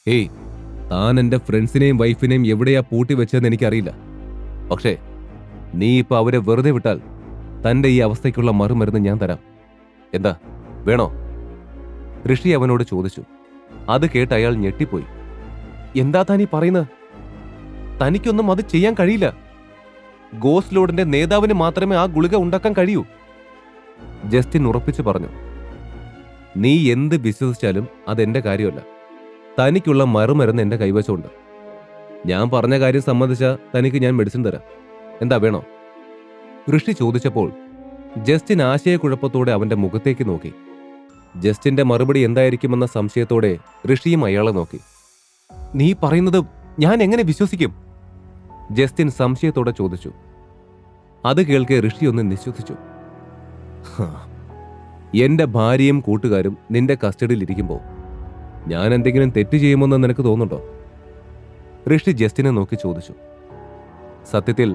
ഏയ്, താൻ എന്റെ ഫ്രണ്ട്സിനെയും വൈഫിനെയും എവിടെയാ പൂട്ടി വെച്ചതെന്ന് എനിക്കറിയില്ല. പക്ഷേ നീ ഇപ്പൊ അവരെ വെറുതെ വിട്ടാൽ തന്റെ ഈ അവസ്ഥയ്ക്കുള്ള മറുമരുന്ന് ഞാൻ തരാം. എന്താ, വേണോ? ഋഷി അവനോട് ചോദിച്ചു. അത് കേട്ട് അയാൾ ഞെട്ടിപ്പോയി. എന്താ താൻ ഈ പറയുന്നത്? തനിക്കൊന്നും അത് ചെയ്യാൻ കഴിയില്ല. ഗോസ്റ്റ് ലോഡിന്റെ നേതാവിന് മാത്രമേ ആ ഗുളിക ഉണ്ടാക്കാൻ കഴിയൂ. ജസ്റ്റിൻ ഉറപ്പിച്ചു പറഞ്ഞു. നീ എന്ത് വിശ്വസിച്ചാലും അതെന്റെ കാര്യമല്ല. തനിക്കുള്ള മറുമരുന്ന് എന്റെ കൈവശമുണ്ട്. ഞാൻ പറഞ്ഞ കാര്യം സംബന്ധിച്ച തനിക്ക് ഞാൻ മെഡിസിൻ തരാം. എന്താ, വേണോ? ഋഷി ചോദിച്ചപ്പോൾ ജസ്റ്റിൻ ആശയക്കുഴപ്പത്തോടെ അവന്റെ മുഖത്തേക്ക് നോക്കി. ജസ്റ്റിന്റെ മറുപടി എന്തായിരിക്കുമെന്ന സംശയത്തോടെ ഋഷിയും അയാളെ നോക്കി. നീ പറയുന്നത് ഞാൻ എങ്ങനെ വിശ്വസിക്കും? ജസ്റ്റിൻ സംശയത്തോടെ ചോദിച്ചു. അത് കേൾക്കെ ഋഷി ഒന്ന് നിശ്വസിച്ചു. എന്റെ ഭാര്യയും കൂട്ടുകാരും നിന്റെ കസ്റ്റഡിയിൽ ഇരിക്കുമ്പോൾ ഞാൻ എന്തെങ്കിലും തെറ്റ് ചെയ്യുമെന്ന് നിനക്ക് തോന്നുന്നുണ്ടോ? ഋഷി ജസ്റ്റിനെ നോക്കി ചോദിച്ചു. സത്യത്തിൽ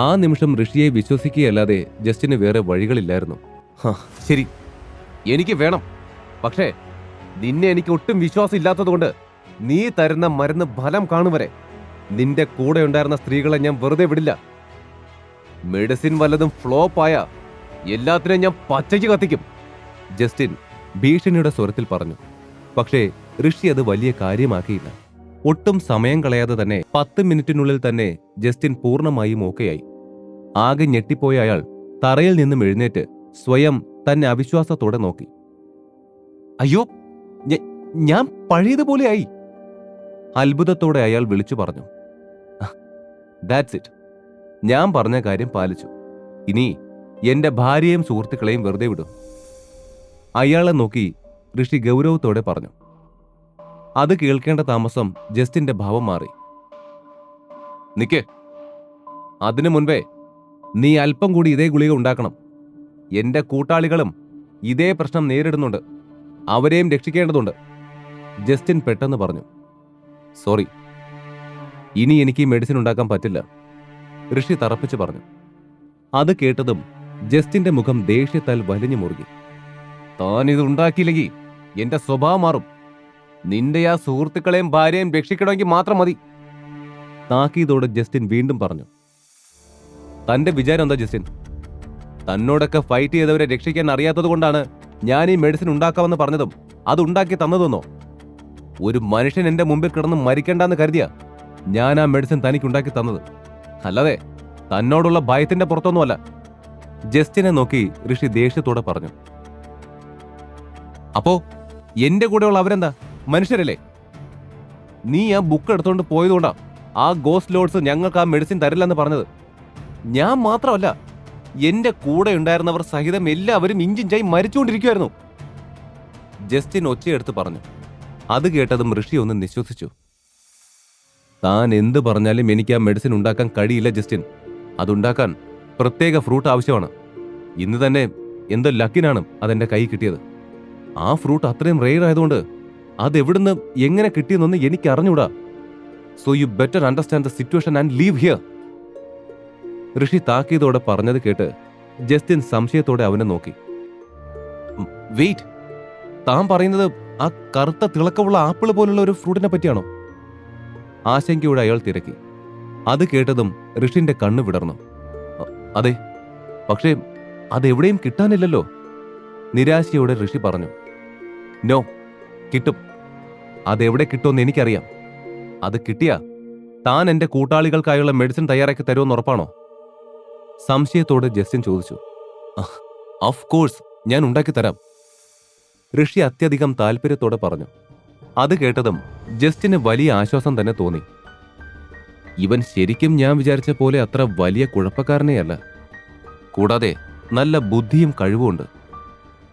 ആ നിമിഷം ഋഷിയെ വിശ്വസിക്കുകയല്ലാതെ ജസ്റ്റിന് വേറെ വഴികളില്ലായിരുന്നു. ശരി, എനിക്ക് വേണം. പക്ഷേ നിന്നെ എനിക്ക് ഒട്ടും വിശ്വാസം ഇല്ലാത്തതുകൊണ്ട് നീ തരുന്ന മരുന്ന് ഫലം കാണുവരെ നിന്റെ കൂടെ ഉണ്ടായിരുന്ന സ്ത്രീകളെ ഞാൻ വെറുതെ വിടില്ല. മെഡിസിൻ വല്ലതും ഫ്ലോപ്പായ എല്ലാത്തിനും ഞാൻ പച്ചയ്ക്ക് കത്തിക്കും. ജസ്റ്റിൻ ഭീഷണിയുടെ സ്വരത്തിൽ പറഞ്ഞു. പക്ഷേ ഋഷി അത് വലിയ കാര്യമാക്കിയില്ല. ഒട്ടും സമയം കളയാതെ തന്നെ 10 മിനിറ്റിനുള്ളിൽ തന്നെ ജസ്റ്റിൻ പൂർണ്ണമായും ഓക്കെയായി. ആകെ ഞെട്ടിപ്പോയ അയാൾ തറയിൽ നിന്നും എഴുന്നേറ്റ് സ്വയം തന്നെ അവിശ്വാസത്തോടെ നോക്കി. അയ്യോ, ഞാൻ പഴയതുപോലെയായി. അത്ഭുതത്തോടെ അയാൾ വിളിച്ചു പറഞ്ഞു. That's it. ഞാൻ പറഞ്ഞ കാര്യം പാലിച്ചു. ഇനി എന്റെ ഭാര്യയും സുഹൃത്തുക്കളെയും വെറുതെ വിടും. അയാളെ നോക്കി ഋഷി ഗൗരവത്തോടെ പറഞ്ഞു. അത് കേൾക്കേണ്ട താമസം ജസ്റ്റിന്റെ ഭാവം മാറി. നിക്ക്, അതിനു മുൻപേ നീ അല്പം കൂടി ഇതേ ഗുളിക ഉണ്ടാക്കണം. എന്റെ കൂട്ടാളികളും ഇതേ പ്രശ്നം നേരിടുന്നുണ്ട്. അവരെയും രക്ഷിക്കേണ്ടതുണ്ട്. ജസ്റ്റിൻ പെട്ടെന്ന് പറഞ്ഞു. സോറി, ഇനി എനിക്ക് ഈ മെഡിസിൻ ഉണ്ടാക്കാൻ പറ്റില്ല, ഋഷി തറപ്പിച്ചു പറഞ്ഞു. അത് കേട്ടതും ജസ്റ്റിന്റെ മുഖം ദേഷ്യത്താൽ വലിഞ്ഞു മുറുകി. താൻ ഇത് ഉണ്ടാക്കിയില്ലെങ്കിൽ എന്റെ സ്വഭാവം മാറും. നിന്റെ ആ സുഹൃത്തുക്കളെയും ഭാര്യയും രക്ഷിക്കണമെങ്കിൽ മാത്രം മതി. താക്കീതോടെ ജസ്റ്റിൻ വീണ്ടും പറഞ്ഞു. തന്റെ വിചാരം എന്താ ജസ്റ്റിൻ? തന്നോടൊക്കെ ഫൈറ്റ് ചെയ്തവരെ രക്ഷിക്കാൻ അറിയാത്തത് കൊണ്ടാണ് ഞാൻ ഈ മെഡിസിൻ ഉണ്ടാക്കാമെന്ന് പറഞ്ഞതും അത് ഉണ്ടാക്കി തന്നതെന്നോ? ഒരു മനുഷ്യൻ എന്റെ മുമ്പിൽ കിടന്ന് മരിക്കണ്ടെന്ന് കരുതിയ ഞാൻ ആ മെഡിസിൻ തനിക്കുണ്ടാക്കി തന്നത്, അല്ലാതെ തന്നോടുള്ള ഭയത്തിന്റെ പുറത്തൊന്നുമല്ല. ജസ്റ്റിനെ നോക്കി ഋഷി ദേഷ്യത്തോടെ പറഞ്ഞു. അപ്പോ എന്റെ കൂടെയുള്ള അവരെന്താ, മനുഷ്യരല്ലേ? നീ ആ ബുക്ക് എടുത്തോണ്ട് പോയതുകൊണ്ടാ ആ ഗോസ്റ്റ് ലോഡ്സ് ഞങ്ങൾക്ക് ആ മെഡിസിൻ തരില്ലെന്ന് പറഞ്ഞത്. ഞാൻ മാത്രമല്ല, എന്റെ കൂടെ ഉണ്ടായിരുന്നവർ സഹിതം എല്ലാവരും ഇഞ്ചിഞ്ചായി മരിച്ചുകൊണ്ടിരിക്കുമായിരുന്നു. ജസ്റ്റിൻ ഒച്ചയെടുത്ത് പറഞ്ഞു. അത് കേട്ടതും ഋഷി ഒന്ന് നിശ്വസിച്ചു. താൻ എന്ത് പറഞ്ഞാലും എനിക്ക് ആ മെഡിസിൻ ഉണ്ടാക്കാൻ കഴിയില്ല ജസ്റ്റിൻ. അതുണ്ടാക്കാൻ പ്രത്യേക ഫ്രൂട്ട് ആവശ്യമാണ്. ഇന്ന് തന്നെ എന്തോ ലക്കിനാണ് അതെന്റെ കൈ കിട്ടിയത്. ആ ഫ്രൂട്ട് അത്രയും റെയർ ആയതുകൊണ്ട് അതെവിടുന്ന് എങ്ങനെ കിട്ടിയെന്നൊന്ന് എനിക്ക് അറിഞ്ഞൂടാ. So you better understand the situation and leave here. Rishi താക്കീതോടെ പറഞ്ഞത് കേട്ട് ജസ്റ്റിൻ സംശയത്തോടെ അവനെ നോക്കി. വെയിറ്റ്, താൻ പറയുന്നത് ആ കറുത്ത തിളക്കമുള്ള ആപ്പിൾ പോലുള്ള ഒരു ഫ്രൂട്ടിനെ പറ്റിയാണോ? ആശങ്കയോടെ അയാൾ തിരക്കി. അത് കേട്ടതും ഋഷിന്റെ കണ്ണ് വിടർന്നു. അതെ, പക്ഷേ അതെവിടെയും കിട്ടാനില്ലല്ലോ. നിരാശയോടെ ഋഷി പറഞ്ഞു. നോ, കിട്ടും. അതെവിടെ കിട്ടുമെന്ന് എനിക്കറിയാം. അത് കിട്ടിയാ താൻ എന്റെ കൂട്ടാളികൾക്കായുള്ള മെഡിസിൻ തയ്യാറാക്കി തരുമെന്ന് ഉറപ്പാണോ? സംശയത്തോടെ ജസ്റ്റിൻ ചോദിച്ചു. ഓഫ് കോഴ്സ്, ഞാൻ ഉണ്ടാക്കി തരാം, ഋഷി അത്യധികം താല്പര്യത്തോടെ പറഞ്ഞു. അത് കേട്ടതും ജസ്റ്റിന് വലിയ ആശ്വാസം തന്നെ തോന്നി. ഇവൻ ശരിക്കും ഞാൻ വിചാരിച്ച പോലെ അത്ര വലിയ കുഴപ്പക്കാരനെയല്ല. കൂടാതെ നല്ല ബുദ്ധിയും കഴിവുമുണ്ട്.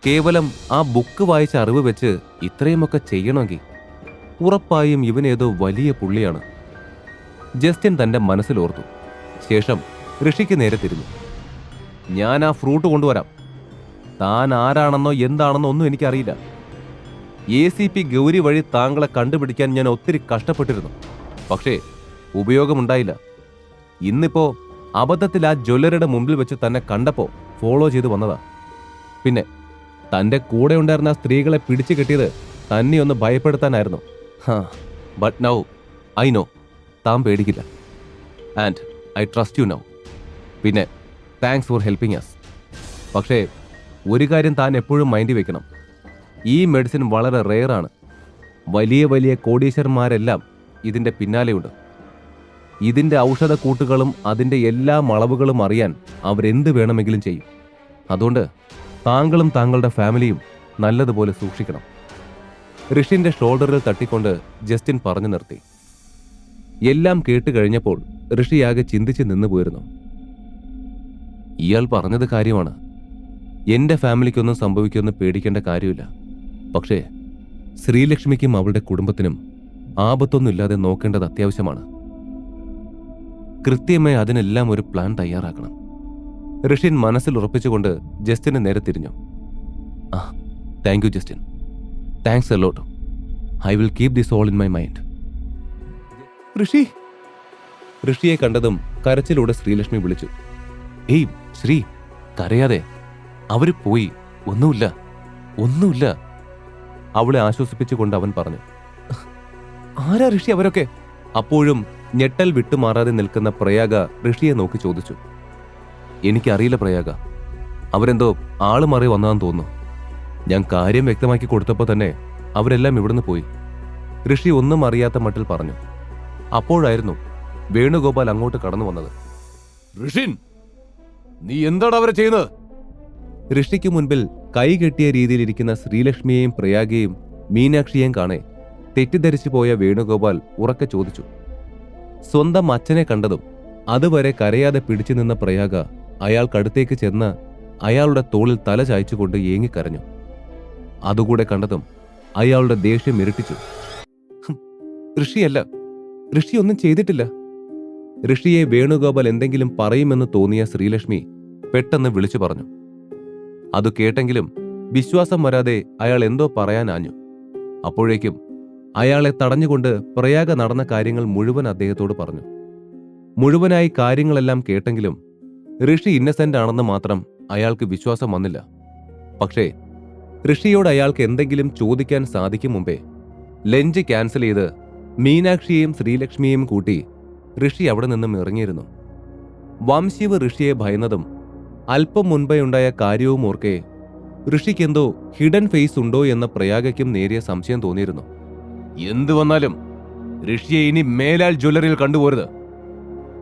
കേവലം ആ ബുക്ക് വായിച്ച അറിവ് വെച്ച് ഇത്രയുമൊക്കെ ചെയ്യണമെങ്കിൽ ഉറപ്പായും ഇവനേതോ വലിയ പുള്ളിയാണ്. ജസ്റ്റിൻ തന്റെ മനസ്സിലോർത്തു. ശേഷം ഋഷിക്ക് നേരെ തിരിഞ്ഞു. ഞാൻ ആ ഫ്രൂട്ട് കൊണ്ടുവരാം. താൻ ആരാണെന്നോ എന്താണെന്നോ ഒന്നും എനിക്കറിയില്ല. ACP ഗൗരി വഴി താങ്കളെ കണ്ടുപിടിക്കാൻ ഞാൻ ഒത്തിരി കഷ്ടപ്പെട്ടിരുന്നു. പക്ഷേ ഉപയോഗമുണ്ടായില്ല. ഇന്നിപ്പോ അബദ്ധത്തിൽ ആ ജ്വല്ലറിയുടെ മുമ്പിൽ വെച്ച് തന്നെ കണ്ടപ്പോ ഫോളോ ചെയ്തു വന്നതാ. പിന്നെ തന്റെ കൂടെ ഉണ്ടായിരുന്ന സ്ത്രീകളെ പിടിച്ചു കെട്ടിയത് തന്നെ ഒന്ന് ഭയപ്പെടുത്താനായിരുന്നു. ബട്ട് നൗ ഐ നോ താൻ പേടിക്കില്ല. And I trust you now. പിന്നെ താങ്ക്സ് ഫോർ ഹെൽപ്പിംഗ് അസ്. പക്ഷേ ഒരു കാര്യം താൻ എപ്പോഴും മൈൻഡിൽ വെക്കണം. ഈ മെഡിസിൻ വളരെ റെയറാണ്. വലിയ വലിയ കോടീശ്വരന്മാരെല്ലാം ഇതിൻ്റെ പിന്നാലെയുണ്ട്. ഇതിൻ്റെ ഔഷധക്കൂട്ടുകളും അതിൻ്റെ എല്ലാ അളവുകളും അറിയാൻ അവരെന്ത് വേണമെങ്കിലും ചെയ്യും. അതുകൊണ്ട് താങ്കളും താങ്കളുടെ ഫാമിലിയും നല്ലതുപോലെ സൂക്ഷിക്കണം. ഋഷിന്റെ ഷോൾഡറിൽ തട്ടിക്കൊണ്ട് ജസ്റ്റിൻ പറഞ്ഞു നിർത്തി. എല്ലാം കേട്ട് കഴിഞ്ഞപ്പോൾ ഋഷിയാകെ ചിന്തിച്ച് നിന്നുപോയിരുന്നു. ഇയാൾ പറഞ്ഞത് കാര്യമാണ്. എന്റെ ഫാമിലിക്കൊന്നും സംഭവിക്കുമെന്ന് പേടിക്കേണ്ട കാര്യമില്ല. പക്ഷേ ശ്രീലക്ഷ്മിക്കും അവളുടെ കുടുംബത്തിനും ആപത്തൊന്നുമില്ലാതെ നോക്കേണ്ടത് അത്യാവശ്യമാണ്. കൃത്യമായി അതിനെല്ലാം ഒരു പ്ലാൻ തയ്യാറാക്കണം. ഋഷിൻ മനസ്സിൽ ഉറപ്പിച്ചുകൊണ്ട് ജസ്റ്റിന് നേരെ തിരിഞ്ഞു. Thank you Justin. Thanks a lot. I will keep this all in my mind. ഋഷിയെ കണ്ടതും കരച്ചിലൂടെ ശ്രീലക്ഷ്മി വിളിച്ചു. ഏയ് ശ്രീ, കരയാതെ. അവര് പോയി. ഒന്നുമില്ല. അവളെ ആശ്വസിപ്പിച്ചുകൊണ്ട് അവൻ പറഞ്ഞു. ആരാ ഋഷി അവരൊക്കെ? അപ്പോഴും ഞെട്ടൽ വിട്ടുമാറാതെ നിൽക്കുന്ന പ്രയാഗ ഋഷിയെ നോക്കി ചോദിച്ചു. എനിക്കറിയില്ല പ്രയാഗ. അവരെന്തോ ആള് മാറി വന്നതാന്ന് തോന്നുന്നു. ഞാൻ കാര്യം വ്യക്തമാക്കി കൊടുത്തപ്പോൾ തന്നെ അവരെല്ലാം ഇവിടുന്ന് പോയി. ഋഷി ഒന്നും അറിയാത്ത മട്ടിൽ പറഞ്ഞു. അപ്പോഴായിരുന്നു വേണുഗോപാൽ അങ്ങോട്ട് കടന്നു വന്നത്. ഋഷിൻ, നീ എന്താണ് അവരെ ചെയ്യുന്നത്? ഋഷിക്ക് മുൻപിൽ കൈകെട്ടിയ രീതിയിലിരിക്കുന്ന ശ്രീലക്ഷ്മിയെയും പ്രയാഗയെയും മീനാക്ഷിയെയും കാണെ തെറ്റിദ്ധരിച്ചു പോയ വേണുഗോപാൽ ഉറക്കെ ചോദിച്ചു. സ്വന്തം അച്ഛനെ കണ്ടതും അതുവരെ കരയാതെ പിടിച്ചു നിന്ന പ്രയാഗ അയാൾക്കടുത്തേക്ക് ചെന്ന് അയാളുടെ തോളിൽ തല ചായ്ച്ചുകൊണ്ട് ഏങ്ങിക്കരഞ്ഞു. അതുകൂടെ കണ്ടതും അയാളുടെ ദേഷ്യം ഇരട്ടിച്ചു. ഋഷിയല്ല, ഋഷി ഒന്നും ചെയ്തിട്ടില്ല. ഋഷിയെ വേണുഗോപാൽ എന്തെങ്കിലും പറയുമെന്ന് തോന്നിയ ശ്രീലക്ഷ്മി പെട്ടെന്ന് വിളിച്ചു പറഞ്ഞു. അത് കേട്ടെങ്കിലും വിശ്വാസം വരാതെ അയാൾ എന്തോ പറയാനാഞ്ഞു. അപ്പോഴേക്കും അയാളെ തടഞ്ഞുകൊണ്ട് പ്രയാഗ നടന്ന കാര്യങ്ങൾ മുഴുവൻ അദ്ദേഹത്തോട് പറഞ്ഞു. മുഴുവനായി കാര്യങ്ങളെല്ലാം കേട്ടെങ്കിലും ഋഷി ഇന്നസെന്റ് ആണെന്ന് മാത്രം അയാൾക്ക് വിശ്വാസം വന്നില്ല. പക്ഷേ ഋഷിയോട് അയാൾക്ക് എന്തെങ്കിലും ചോദിക്കാൻ സാധിക്കും മുമ്പേ ലഞ്ച് ക്യാൻസൽ ചെയ്ത് മീനാക്ഷിയെയും ശ്രീലക്ഷ്മിയെയും കൂട്ടി ഋഷി അവിടെ നിന്നും ഇറങ്ങിയിരുന്നു. വംശീവ് ഋഷിയെ ഭയന്നതും അല്പം മുൻപേ ഉണ്ടായ കാര്യവും ഓർക്കെ ഋഷിക്കെന്തോ ഹിഡൻ ഫേസ് ഉണ്ടോ എന്ന പ്രയാഗയ്ക്കും നേരിയ സംശയം തോന്നിയിരുന്നു. എന്തു വന്നാലും ഋഷിയെ ഇനി മേലാൽ ജ്വല്ലറിയിൽ കണ്ടുപോരുത്.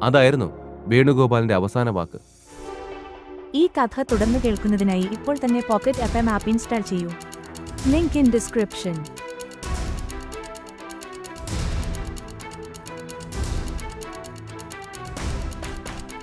അതായിരുന്നു വേണുഗോപാലിന്റെ അവസാന വാക്ക്. ഈ കഥ തുടർന്ന് കേൾക്കുന്നതിനായി ഇപ്പോൾ തന്നെ പോക്കറ്റ് FM ആപ്പ് ഇൻസ്റ്റാൾ ചെയ്യൂ. Link in description.